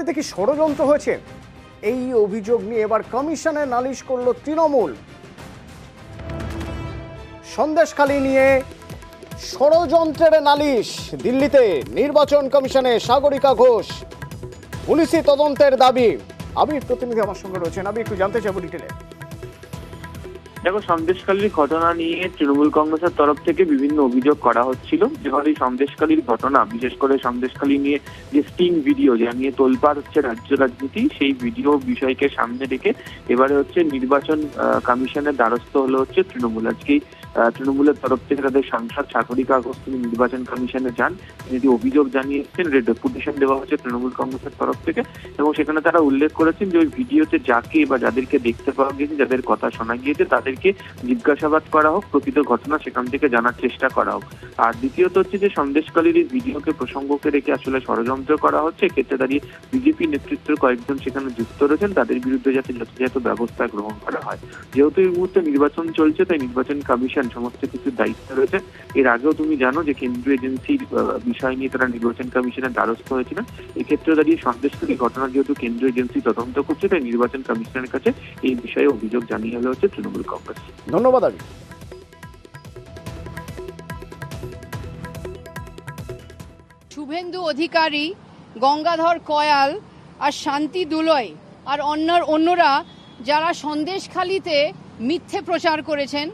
দিল্লিতে কি ষড়যন্ত্র হয়েছে? এই অভিযোগ নিয়ে এবার কমিশনে নালিশ করল তৃণমূল। সন্দেশখালী নিয়ে ষড়যন্ত্রের নালিশ দিল্লিতে নির্বাচন কমিশনে। সাগরিকা ঘোষ, পুলিশি তদন্তের দাবি। আবির প্রতিনিধি আমার সঙ্গে রয়েছেন। আমি একটু জানতে চাইব ডিটেলে। দেখো, সন্দেশখালীর ঘটনা নিয়ে তৃণমূল কংগ্রেসের তরফ থেকে বিভিন্ন অভিযোগ করা হচ্ছিল। যেভাবে সন্দেশখালীর ঘটনা, বিশেষ করে সন্দেশখালী নিয়ে যে স্টিং ভিডিও যা নিয়ে তোলপাড় হচ্ছে রাজ্য রাজনীতি, সেই ভিডিও বিষয়কে সামনে রেখে এবারে হচ্ছে নির্বাচন কমিশনের দ্বারস্থ হলো হচ্ছে তৃণমূল। আজকেই তৃণমূলের তরফ থেকে তাদের সাংসদ সাগরিকা ঘোষ তিনি নির্বাচন কমিশনে যান, তিনি অভিযোগ জানিয়েছেন, ডেপুটেশন দেওয়া হচ্ছে তৃণমূল কংগ্রেসের তরফ থেকে। এবং সেখানে তারা উল্লেখ করেছেন যে ওই ভিডিওতে যাকে বা যাদেরকে দেখতে পাওয়া গিয়েছে, যাদের কথা শোনা গিয়েছে, তাদেরকে জিজ্ঞাসাবাদ করা হোক, প্রকৃত ঘটনা সেখান থেকে জানার চেষ্টা করা হোক। আর দ্বিতীয়ত হচ্ছে যে সন্দেশখালীর এই ভিডিওকে প্রসঙ্গকে রেখে আসলে ষড়যন্ত্র করা হচ্ছে। এক্ষেত্রে দাঁড়িয়ে বিজেপি নেতৃত্বের কয়েকজন সেখানে যুক্ত রয়েছেন, তাদের বিরুদ্ধে যাতে যথাযথ ব্যবস্থা গ্রহণ করা হয়। যেহেতু এই মুহূর্তে নির্বাচন চলছে, তাই নির্বাচন কমিশন সমস্ত কিছু দায়িত্ব রয়েছে। এর আগেও তুমি জানো যে কেন্দ্রীয় এজেন্সির বিষয় নিয়ে তারা নির্বাচন কমিশনের দ্বারস্থ হয়েছিল। এক্ষেত্রে দাঁড়িয়ে সন্দেশখালী ঘটনা যেহেতু কেন্দ্রীয় এজেন্সি তদন্ত করছে, তাই নির্বাচন কমিশনের কাছে এই বিষয়ে অভিযোগ জানিয়ে হলো হচ্ছে তৃণমূল কংগ্রেস। ধন্যবাদ আবির। শুভেন্দু অধিকারী, গঙ্গাধর কয়াল আর শান্তি দুলয় আর অন্যরা যারা সন্দেশখালীতে মিথ্যে প্রচার করেছেন,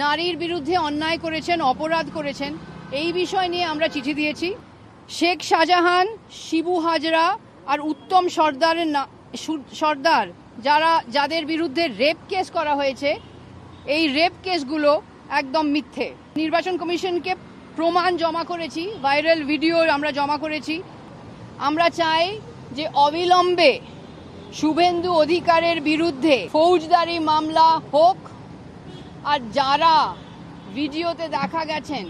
নারীর বিরুদ্ধে অন্যায় করেছেন, অপরাধ করেছেন, এই বিষয় নিয়ে আমরা চিঠি দিয়েছি। শেখ শাহজাহান, শিবু হাজরা আর উত্তম সর্দার যাদের বিরুদ্ধে রেপ কেস করা হয়েছে, এই রেপ কেসগুলো একদম মিথ্যে। নির্বাচন কমিশনকে প্রমাণ জমা করেছি, ভাইরাল ভিডিও আমরা জমা করেছি। আমরা চাই যে অবিলম্বে শুভেন্দু অধিকারের বিরুদ্ধে ফৌজদারি মামলা হোক, আর যারা ভিডিওতে দেখা গেছেন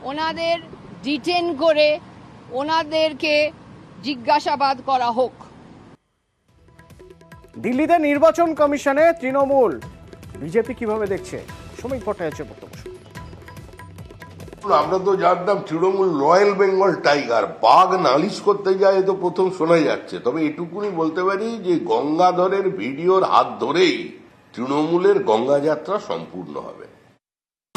ওনাদের ডিটেন করে ওনাদেরকে জিজ্ঞাসাবাদ করা হোক। দিল্লিতে নির্বাচন কমিশনে তৃণমূল, বিজেপি কিভাবে দেখছে? সমীক ভট্টাচার্যের বক্তব্য। আমরা তো জানতাম তৃণমূল রয়্যাল বেঙ্গল টাইগার, বাঘ নালিশ করতে যায় তো প্রথম শোনা যাচ্ছে। তবে এটুকুনি বলতে পারি যে গঙ্গাধরের ভিডিওর হাত ধরেই তৃণমূলের গঙ্গা যাত্রা সম্পূর্ণ হবে।